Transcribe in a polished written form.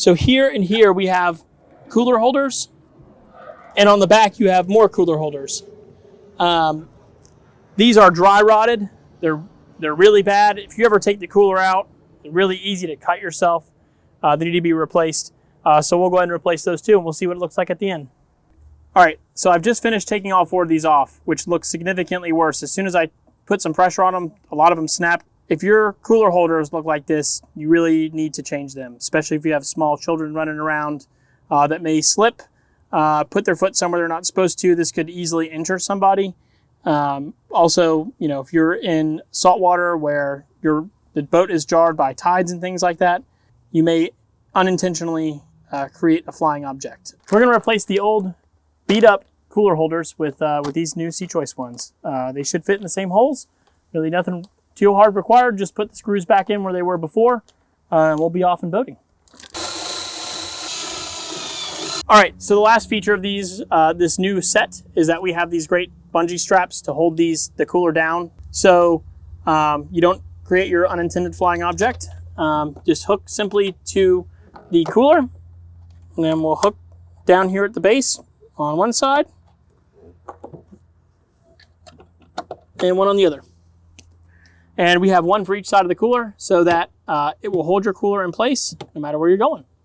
So here and here we have cooler holders, and on the back you have more cooler holders. These are dry rotted. They're really bad. If you ever take the cooler out, they're really easy to cut yourself. They need to be replaced. So we'll go ahead and replace those too, and we'll see what it looks like at the end. All right, so I've just finished taking all 4 of these off, which looks significantly worse. As soon as I put some pressure on them, a lot of them snapped. If your cooler holders look like this, you really need to change them, especially if you have small children running around that may slip, put their foot somewhere they're not supposed to. This could easily injure somebody. Also, you know, if you're in salt water where the boat is jarred by tides and things like that, you may unintentionally create a flying object. We're going to replace the old beat up cooler holders with these new Seachoice ones. They should fit in the same holes. Really nothing too hard required. Just put the screws back in where they were before, and we'll be off and boating. All right, so the last feature of these, this new set, is that we have these great bungee straps to hold the cooler down. So you don't create your unintended flying object. Just hook simply to the cooler, and then we'll hook down here at the base on one side and one on the other. And we have one for each side of the cooler so that it will hold your cooler in place no matter where you're going.